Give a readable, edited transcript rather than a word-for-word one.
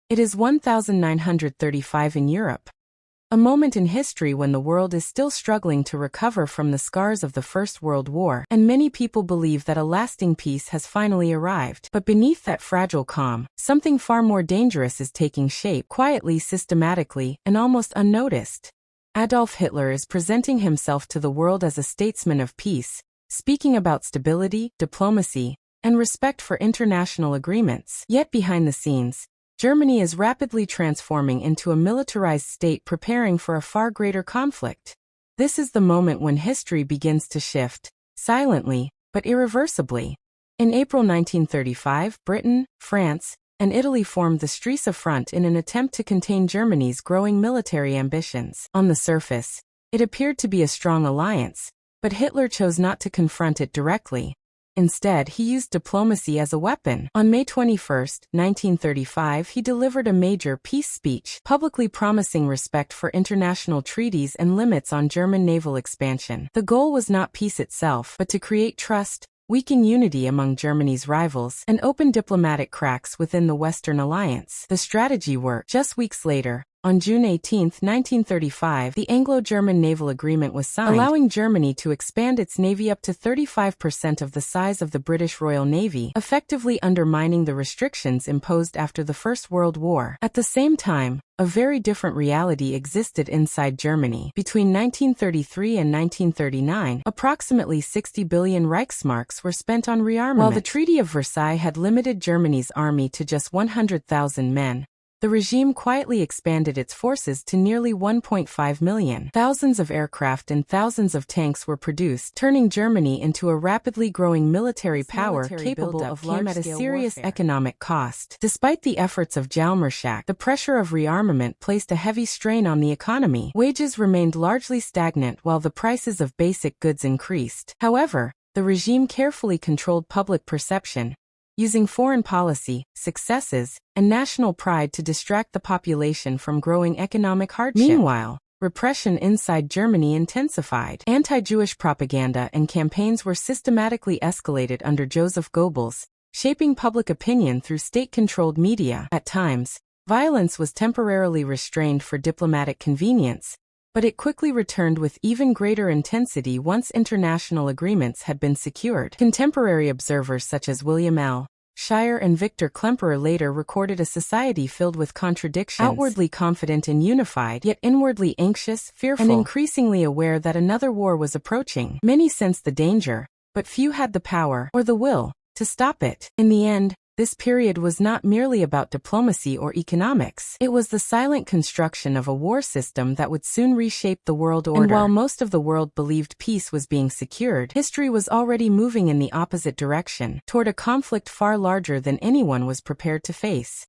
It is 1935 in Europe. A moment in history when the world is still struggling to recover from the scars of the First World War, and many people believe that a lasting peace has finally arrived. But beneath that fragile calm, something far more dangerous is taking shape, quietly, systematically, and almost unnoticed. Adolf Hitler is presenting himself to the world as a statesman of peace, speaking about stability, diplomacy, and respect for international agreements. Yet behind the scenes, Germany is rapidly transforming into a militarized state preparing for a far greater conflict. This is the moment when history begins to shift, silently, but irreversibly. In April 1935, Britain, France, and Italy formed the Streesa Front in an attempt to contain Germany's growing military ambitions. On the surface, it appeared to be a strong alliance, but Hitler chose not to confront it directly. Instead, he used diplomacy as a weapon. On May 21, 1935, he delivered a major peace speech, publicly promising respect for international treaties and limits on German naval expansion. The goal was not peace itself, but to create trust, weaken unity among Germany's rivals, and open diplomatic cracks within the Western alliance. The strategy worked. Just weeks later, on June 18, 1935, the Anglo-German Naval Agreement was signed, allowing Germany to expand its navy up to 35% of the size of the British Royal Navy, effectively undermining the restrictions imposed after the First World War. At the same time, a very different reality existed inside Germany. Between 1933 and 1939, approximately 60 billion Reichsmarks were spent on rearmament. While the Treaty of Versailles had limited Germany's army to just 100,000 men, the regime quietly expanded its forces to nearly 1.5 million. Thousands of aircraft and thousands of tanks were produced, turning Germany into a rapidly growing military power capable of large-scale at a serious economic cost. Despite the efforts of Jalmarschak, the pressure of rearmament placed a heavy strain on the economy. Wages remained largely stagnant while the prices of basic goods increased. However, the regime carefully controlled public perception, using foreign policy, successes, and national pride to distract the population from growing economic hardship. Meanwhile, repression inside Germany intensified. Anti-Jewish propaganda and campaigns were systematically escalated under Joseph Goebbels, shaping public opinion through state-controlled media. At times, violence was temporarily restrained for diplomatic convenience, but it quickly returned with even greater intensity once international agreements had been secured. Contemporary observers such as William L. Shire and Victor Klemperer later recorded a society filled with contradictions, outwardly confident and unified, yet inwardly anxious, fearful, and increasingly aware that another war was approaching. Many sensed the danger, but few had the power or the will to stop it. In the end, this period was not merely about diplomacy or economics. It was the silent construction of a war system that would soon reshape the world order. And while most of the world believed peace was being secured, history was already moving in the opposite direction, toward a conflict far larger than anyone was prepared to face.